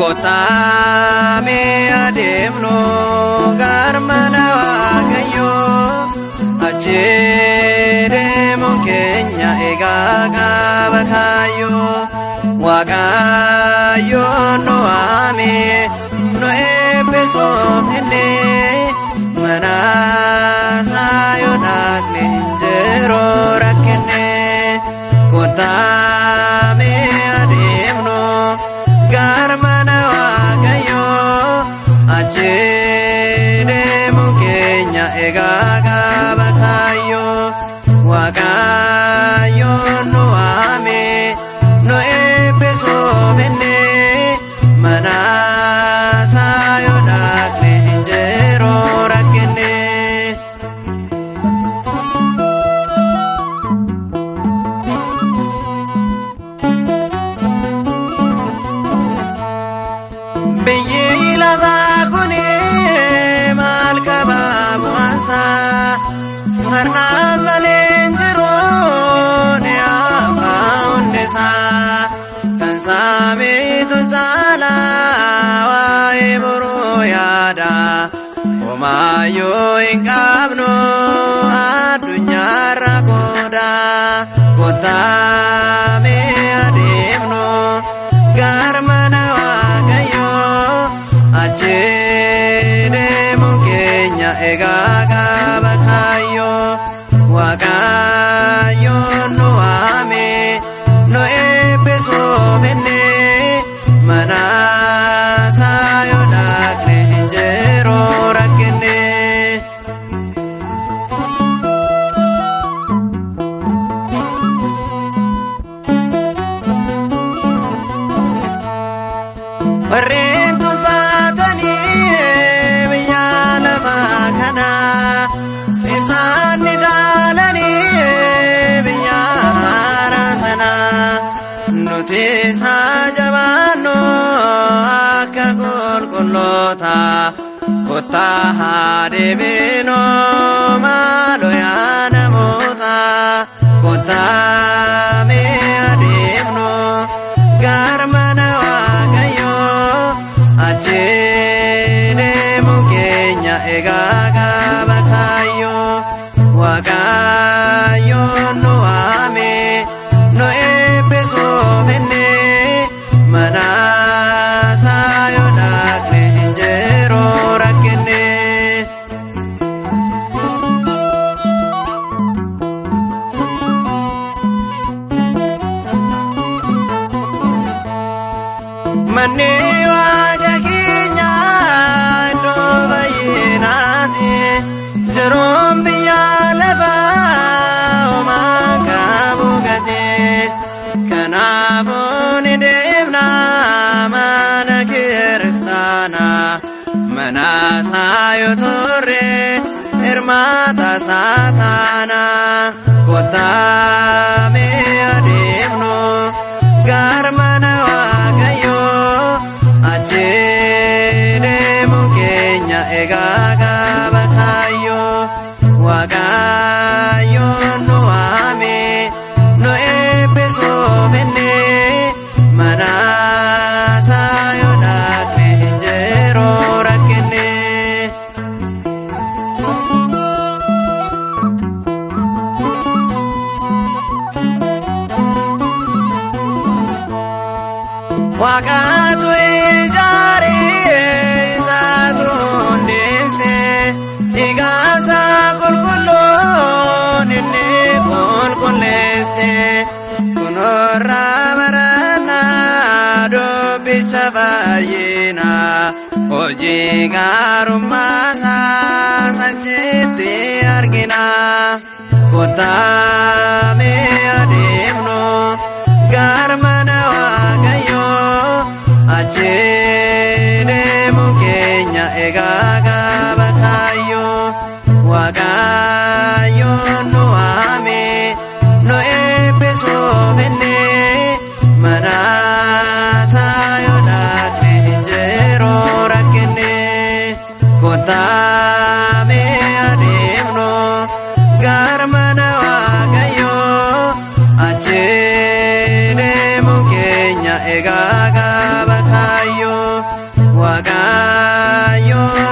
Kotame adeemnu garmana Waaqayyo achi deemuun keenya egaa qaba kaayyo Waaqayyo nu waame nu eebbisuuf inni mana isaa yoo dhaqne hin jiru rakkinne Kotame adeemnu garmana Waaqayyo achi deemuun keenya egaa qaba kaayyo Waaqayyo nu waame nu eebbisuuf inni mana isaa yoo dhaqne hin jiru rakkinne biyyi lafaa kuni maal qaba bu'aansaa har'aan malee hin jiru ni hafa hundisaa kan saamiitu caalaa waa'ee boruu yaada homaayyuu hin qabnu addunyaarra qooda Kotame adeemnu garmana Waaqayyo achi deemuun keenya egaa qaba kaayyo Waaqayyo nu waame nu eebbisuuf inni mana isaa yoo dhaqne hin jiru rakkinne warreen tuffatanii biyya lafaa kana isaan ni dhaalanii biyya haaraa sana nuti isaa jabaannu akka qulqulloota kottaa haa deebinu maaloo yaa namoota Kotame adeemnu garmana Waaqayyo achi deemuun keenya egaa qaba kaayyo Waaqayyo nu waame nu eebbisuuf inni mana isaa yoo dhaqne hin jiru rakkinne manni Waaqa keenya iddoo baay'inaati jiruun biyya lafaa homaa qabu gate kanaafuu ni deemna mana kiristaanaa mana isaa yoo turre hirmaata saataanaa Kotame adeemnu garmana Waaqayyo achi deemuun keenya egaa qaba kaayyo Waaqayyo nu waame nu eebbisuuf inni mana isaa yoo dhaqne hin jiru rakkinne Waaqatu ijaare isaatu hundeesse igaasa qulqulluun inni qulqulleesse kunoorra barannaa dubbicha baay'ina hojii gaarummaa sachitti argina Kotame adeemnu garmana Waaqayyo achi deemuun keenya egaa qaba kaayyo Waaqayyo nu waame nu eebbisuuf inni mana isaa yoo dhaqne hin jiru rakkinne Kotame adeemnu garmana Waaqayyo achi deemuun keenya egaa bakaayyoo waaqayyoo